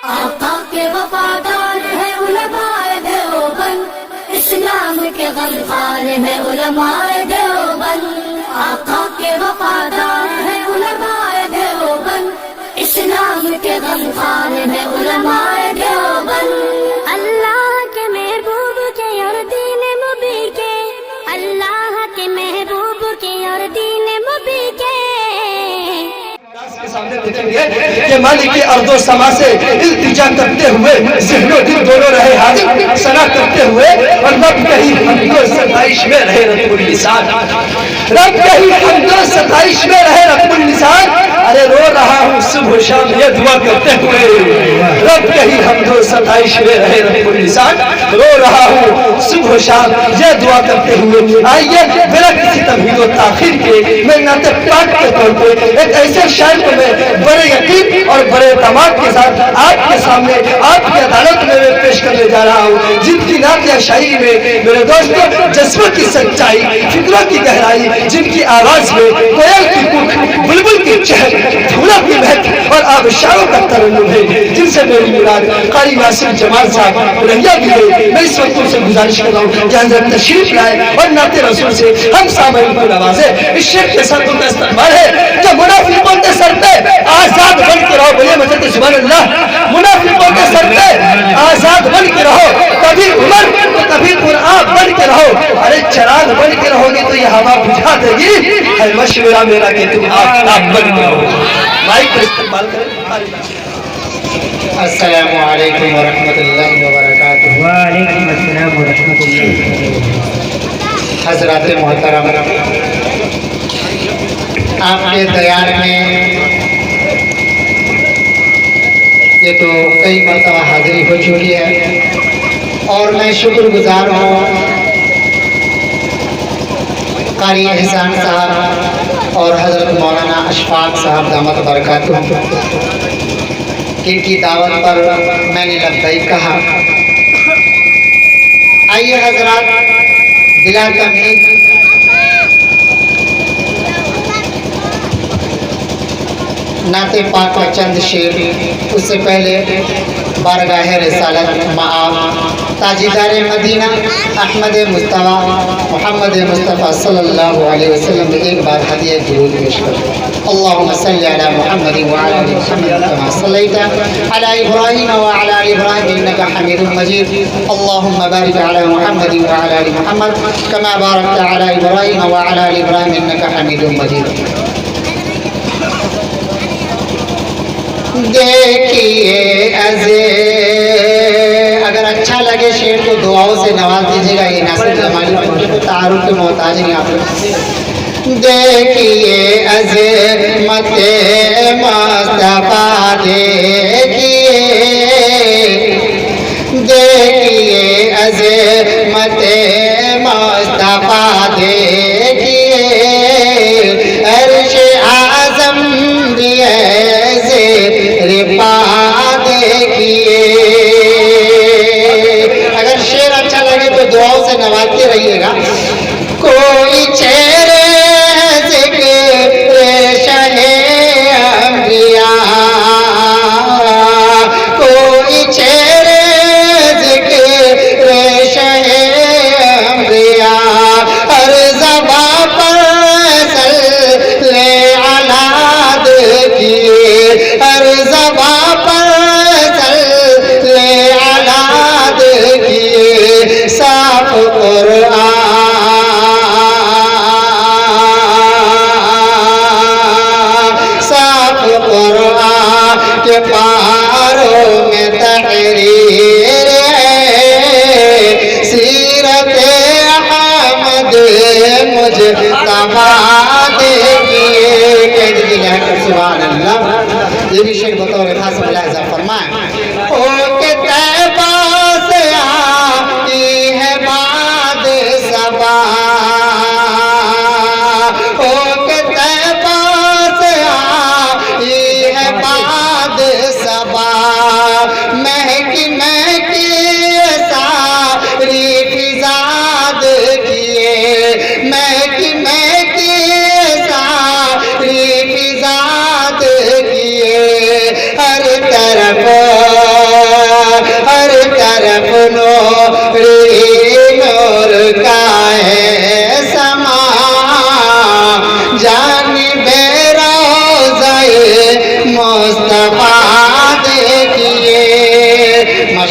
آقا کے وفادار ہے علماء دیوبند، اسلام کے غمخوار ہے علماء دیوبند۔ آقا کے وفادار ہے علماء دیوبند، اسلام کے غمخوار ہے علماء دیوبند۔ اللہ کے محبوب کے اور دین مبی کے، اللہ کے محبوب کے اور دین مبی کے سامنے دیکھیں گے کہ مالک ارض و سما سے التجا کرتے ہوئے ذہن و دل دونوں رہے حاضر ثنا کرتے ہوئے، اور رب کہیں حمد و ستائش میں رہے رب اللسان، رب کہیں حمد و ستائش میں رہے رب اللسان۔ ارے رو رہا ہوں صبح و شام یہ دعا کرتے ہوئے، رب کہیں حمد و ستائش میں رہے رب اللسان، رو رہا ہوں صبح و شام یہ دعا کرتے ہوئے۔ آئیے بلا کسی تمہید و تاخیر کے میں نعت پاک کے طور پہ ایک ایسے شاعر کو میں بڑے یقین اور بڑے اعتماد کے ساتھ آپ کے سامنے آپ کی عدالت میں پیش کرنے جا رہا ہوں، جن کی نعت یا شاعری میں میرے دوستوں جذبہ کی سچائی، فکروں کی گہرائی، جن کی آواز میں کوئل کی کوک، بلبل کی چہل، دھولا کی مہک اور آبشاروں کا ترنم ہے، جن سے میری مراد قاری یاسر جمال صاحب رہیا بھی ہے۔ میں اس وقت ان سے گزارش کر رہا ہوں کہ حضرت تشریف لائے اور نعت رسول سے ہم سامعین کو نوازے۔ اس شیخ کے ساتھ ان کا استقبال ہے کہ منافقوں کے سر پہ آزاد بن کے رہو، بولے مجھے سبحان اللہ۔ منافقوں کے سر پہ آزاد بن کے رہو، کبھی عمر تو کبھی قرآن بن کے رہو۔ ارے چراغ بن کے رہو گے تو یہ ہوا بجھا دے گی، ہے مشورہ میرا کہ تم آفتاب بن کے رہو۔ مائک پر استقبال کریں۔ السلام علیکم ورحمۃ اللہ وبرکاتہ۔ وعلیکم السلام ورحمۃ اللہ وبرکاتہ۔ حضرات محترم، آپ کے دیار میں یہ تو کئی مرتبہ حاضری ہو چکی ہے، اور میں شکر گزار ہوں قاری احسان صاحب اور حضرت مولانا اشفاق صاحب دامت برکاتہ کی دعوت پر میں نے لبیک کہا۔ آئیے حضرات بلا تمہید نعت پاک کا چند شعر، اس سے پہلے بارگاہ رسالت معاب تاجدار مدینہ احمد مصطفیٰ محمد مصطفیٰ صلی اللہ علیہ وسلم میں ایک بار ہدیہ درود پیش کریں۔ اللہم صلی علی محمد وعلی آل محمد کما صلیت علی ابراہیم وعلی آل ابراہیم انک حمید مجید۔ اللہم بارک علی محمد وعلی آل محمد کما بارکت علی ابراہیم وعلی آل ابراہیم انک حمید مجید۔ دیکھیے اگر اچھا لگے شعر کو دعاؤں سے نواز دیجیے گا، یہ ناصر جمالی کو تعارف کے محتاج نہیں آپ لوگ۔ دیکھیے عظمت مصطفیٰ، دیکھیے دیکھیے عظمت مصطفیٰ، دیکھیے عرش اعظم بھی ایسے رفا، دیکھیے۔ اگر شعر اچھا لگے تو دعاؤں سے نوازتے رہیے گا۔ کوئی چہرے ذکر شہ انبیاء، کوئی چہرے ذکر شہ انبیاء، ہر زباں پر صلی علی دیکھیے، ہر زباں پر صلی علی دیکھیے، صاف قرآن صاف قرآن کے پاروں میں تحریر ہے، سیرت احمد مجتبیٰ، دیکھیے۔ کہہ دیجیے لہر کر سبحان اللہ۔ یہ بھی شعر بطور خاص ملاحظہ فرمائیں۔ او کہ طیبہ سے آئی ہے باد صبا، او کہ طیبہ سے آئی ہے باد صبا، مہکی مہکی ساری فضا، دیکھیے مہکی مہکی ساری فضا، دیکھیے ہر طرف